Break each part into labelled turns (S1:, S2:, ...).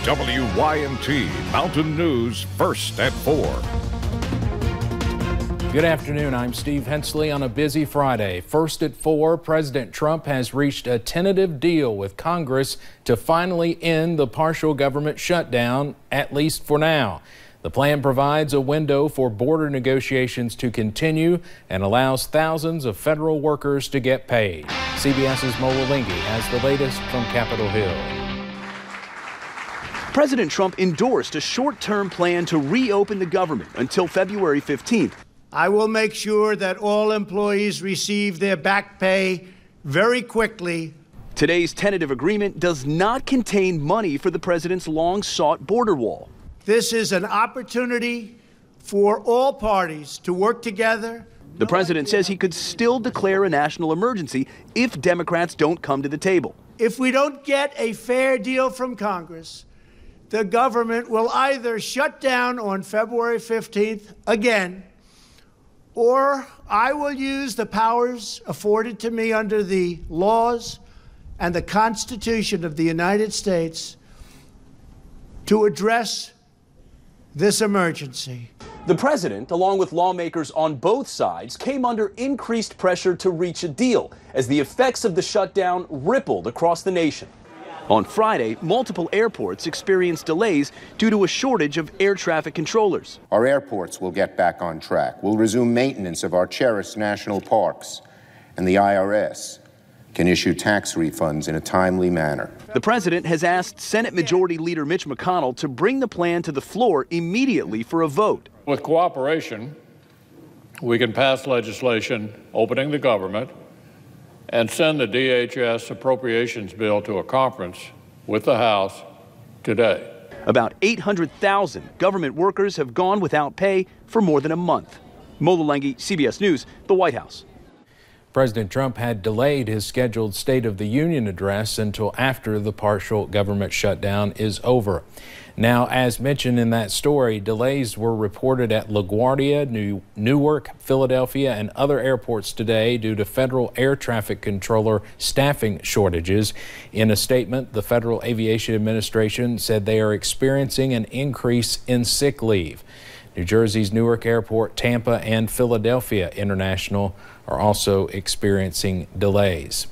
S1: WYNT Mountain News first at 4.
S2: Good afternoon. I'm Steve Hensley on a busy Friday. First at 4, President Trump has reached a tentative deal with Congress to finally end the partial government shutdown, at least for now. The plan provides a window for border negotiations to continue and allows thousands of federal workers to get paid. CBS's Mo Lingi has the latest from Capitol Hill.
S3: President Trump endorsed a short-term plan to reopen the government until February 15th.
S4: I will make sure that all employees receive their back pay very quickly.
S3: Today's tentative agreement does not contain money for the president's long-sought border wall.
S4: This is an opportunity for all parties to work together.
S3: The president says he could still declare a national emergency if Democrats don't come to the table.
S4: If we don't get a fair deal from Congress, the government will either shut down on February 15th again, or I will use the powers afforded to me under the laws and the Constitution of the United States to address this emergency.
S3: The president, along with lawmakers on both sides, came under increased pressure to reach a deal as the effects of the shutdown rippled across the nation. On Friday, multiple airports experienced delays due to a shortage of air traffic controllers.
S5: Our airports will get back on track. We'll resume maintenance of our cherished national parks, and the IRS can issue tax refunds in a timely manner.
S3: The president has asked Senate Majority Leader Mitch McConnell to bring the plan to the floor immediately for a vote.
S6: With cooperation, we can pass legislation opening the government and send the DHS appropriations bill to a conference with the House today.
S3: About 800,000 government workers have gone without pay for more than a month. Mo Lingi, CBS News, the White House.
S2: President Trump had delayed his scheduled State of the Union address until after the partial government shutdown is over. Now, as mentioned in that story, delays were reported at LaGuardia, Newark, Philadelphia, and other airports today due to federal air traffic controller staffing shortages. In a statement, the Federal Aviation Administration said they are experiencing an increase in sick leave. New Jersey's Newark Airport, Tampa, and Philadelphia International are also experiencing delays.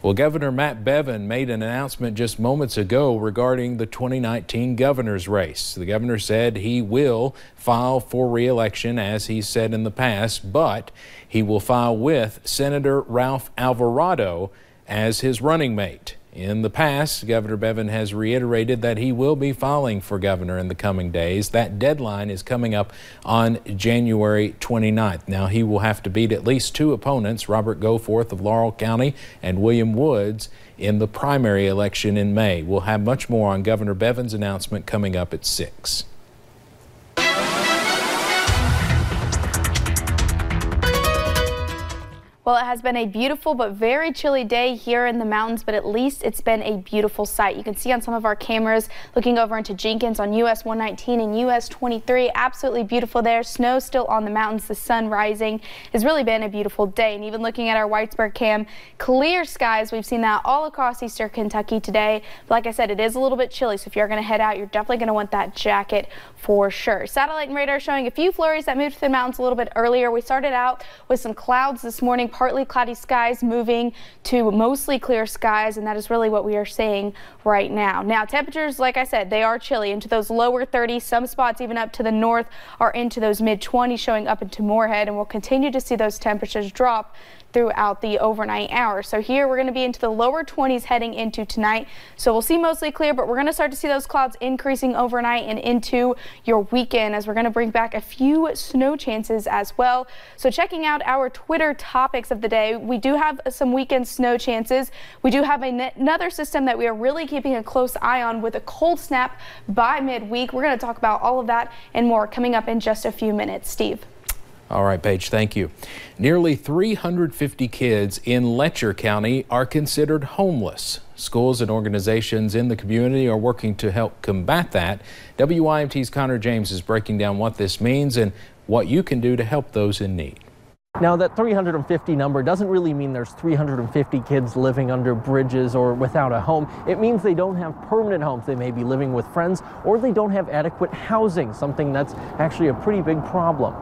S2: Well, Governor Matt Bevin made an announcement just moments ago regarding the 2019 governor's race. The governor said he will file for re-election, as he said in the past, but he will file with Senator Ralph Alvarado as his running mate. In the past, Governor Bevin has reiterated that he will be filing for governor in the coming days. That deadline is coming up on January 29th. Now, he will have to beat at least two opponents, Robert Goforth of Laurel County and William Woods, in the primary election in May. We'll have much more on Governor Bevin's announcement coming up at 6.
S7: Well, it has been a beautiful but very chilly day here in the mountains, but at least it's been a beautiful sight. You can see on some of our cameras looking over into Jenkins on US 119 and US 23. Absolutely beautiful there. Snow still on the mountains. The sun rising. It's really been a beautiful day. And even looking at our Whitesburg cam, clear skies. We've seen that all across eastern Kentucky today. But like I said, it is a little bit chilly, so if you're going to head out, you're definitely going to want that jacket for sure. Satellite and radar showing a few flurries that moved to the mountains a little bit earlier. We started out with some clouds this morning. Partly cloudy skies moving to mostly clear skies, and that is really what we are seeing right now. Now, temperatures, like I said, they are chilly into those lower 30s. Some spots even up to the north are into those mid-20s, showing up into Moorhead, and we'll continue to see those temperatures drop throughout the overnight hours. So here we're going to be into the lower 20s heading into tonight. So we'll see mostly clear, but we're going to start to see those clouds increasing overnight and into your weekend, as we're going to bring back a few snow chances as well. So checking out our Twitter topics of the day, we do have some weekend snow chances. We do have another system that we are really keeping a close eye on with a cold snap by midweek. We're going to talk about all of that and more coming up in just a few minutes. Steve.
S2: All right, Paige, thank you. Nearly 350 kids in Letcher County are considered homeless. Schools and organizations in the community are working to help combat that. WYMT's Connor James is breaking down what this means and what you can do to help those in need.
S8: Now, that 350 number doesn't really mean there's 350 kids living under bridges or without a home. It means they don't have permanent homes. They may be living with friends, or they don't have adequate housing, something that's actually a pretty big problem.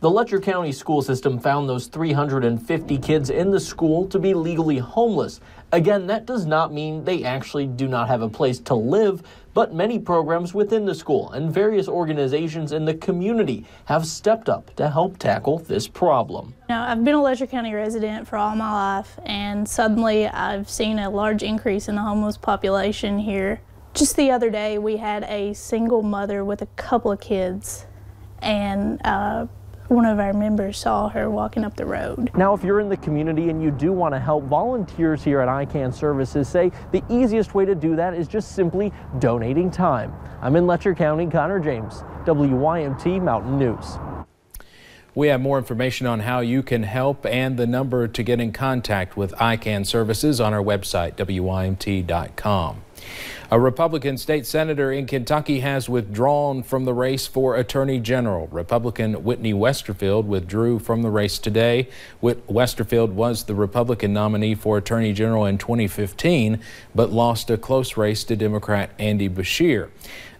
S8: The Letcher County school system found those 350 kids in the school to be legally homeless. Again, that does not mean they actually do not have a place to live, but many programs within the school and various organizations in the community have stepped up to help tackle this problem.
S9: Now, I've been a Letcher County resident for all my life, and suddenly I've seen a large increase in the homeless population here. Just the other day, we had a single mother with a couple of kids, and one of our members saw her walking up the road. Now, if you're in the community and you do want to help, volunteers here at ICANN Services say the easiest way to do that is just simply donating time. I'm in Letcher County, Connor James, WYMT Mountain News.
S2: We have more information on how you can help and the number to get in contact with ICANN Services on our website, WYMT.com. A Republican state senator in Kentucky has withdrawn from the race for Attorney General. Republican Whitney Westerfield withdrew from the race today. Westerfield was the Republican nominee for Attorney General in 2015, but lost a close race to Democrat Andy Beshear.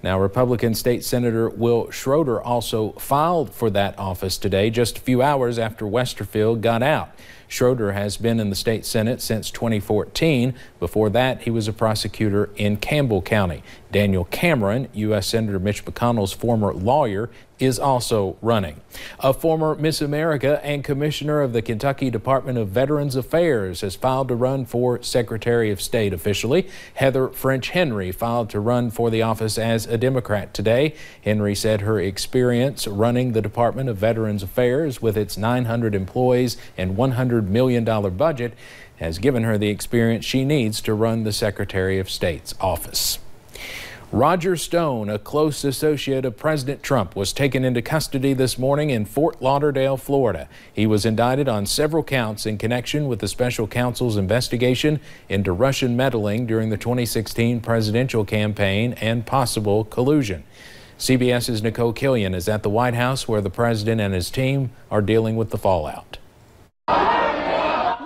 S2: Now, Republican State Senator Will Schroeder also filed for that office today, just a few hours after Westerfield got out. Schroeder has been in the state Senate since 2014. Before that, he was a prosecutor in Campbell County. Daniel Cameron, U.S. Senator Mitch McConnell's former lawyer, is also running. A former Miss America and Commissioner of the Kentucky Department of Veterans Affairs has filed to run for Secretary of State officially. Heather French Henry filed to run for the office as a Democrat today. Henry said her experience running the Department of Veterans Affairs with its 900 employees and $100 million budget has given her the experience she needs to run the Secretary of State's office. Roger Stone, a close associate of President Trump, was taken into custody this morning in Fort Lauderdale, Florida. He was indicted on several counts in connection with the special counsel's investigation into Russian meddling during the 2016 presidential campaign and possible collusion. CBS's Nicole Killian is at the White House, where the president and his team are dealing with the fallout.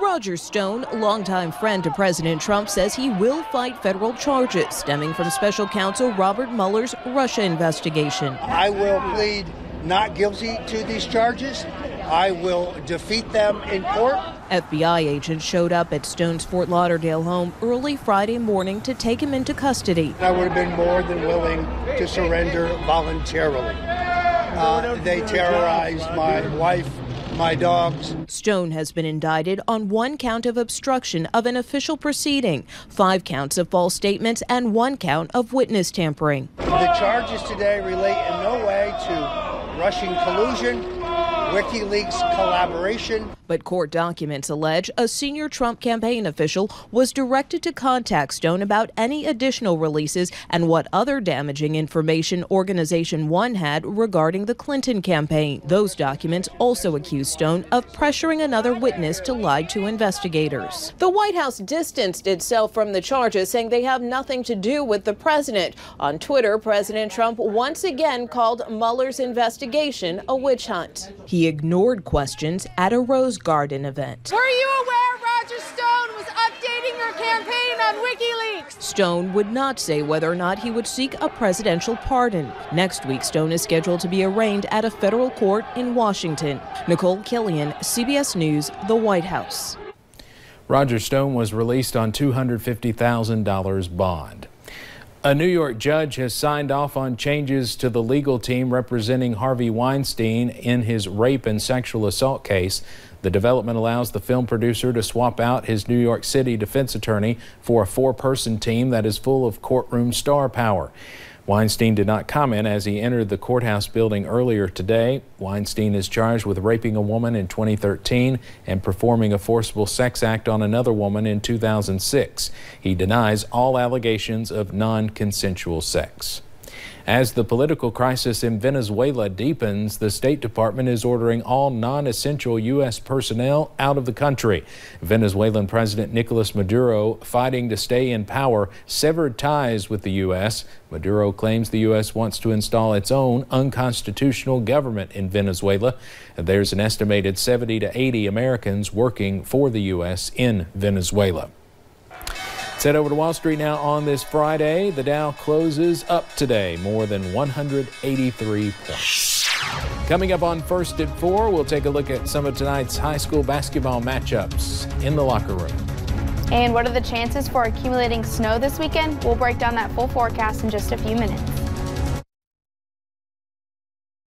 S10: Roger Stone, longtime friend to President Trump, says he will fight federal charges stemming from special counsel Robert Mueller's Russia investigation.
S11: I will plead not guilty to these charges. I will defeat them in court.
S10: FBI agents showed up at Stone's Fort Lauderdale home early Friday morning to take him into custody.
S11: I would have been more than willing to surrender voluntarily. They terrorized my wife, my dogs.
S10: Stone has been indicted on 1 count of obstruction of an official proceeding, 5 counts of false statements, and 1 count of witness tampering.
S11: The charges today relate in no way to Russian collusion, WikiLeaks collaboration.
S10: But court documents allege a senior Trump campaign official was directed to contact Stone about any additional releases and what other damaging information Organization One had regarding the Clinton campaign. Those documents also accuse Stone of pressuring another witness to lie to investigators. The White House distanced itself from the charges, saying they have nothing to do with the president. On Twitter, President Trump once again called Mueller's investigation a witch hunt. He ignored questions at a Rose Garden event.
S12: Were you aware Roger Stone was updating your campaign on WikiLeaks?
S10: Stone would not say whether or not he would seek a presidential pardon. Next week, Stone is scheduled to be arraigned at a federal court in Washington. Nicole Killian, CBS News, the White House.
S2: Roger Stone was released on $250,000 bond. A New York judge has signed off on changes to the legal team representing Harvey Weinstein in his rape and sexual assault case. The development allows the film producer to swap out his New York City defense attorney for a 4-person team that is full of courtroom star power. Weinstein did not comment as he entered the courthouse building earlier today. Weinstein is charged with raping a woman in 2013 and performing a forcible sex act on another woman in 2006. He denies all allegations of non-consensual sex. As the political crisis in Venezuela deepens, the State Department is ordering all non-essential U.S. personnel out of the country. Venezuelan President Nicolas Maduro, fighting to stay in power, severed ties with the U.S. Maduro claims the U.S. wants to install its own unconstitutional government in Venezuela. There's an estimated 70 to 80 Americans working for the U.S. in Venezuela. Let's head over to Wall Street now on this Friday. The Dow closes up today, more than 183 points. Coming up on First at 4, we'll take a look at some of tonight's high school basketball matchups in the locker room.
S7: And what are the chances for accumulating snow this weekend? We'll break down that full forecast in just a few minutes.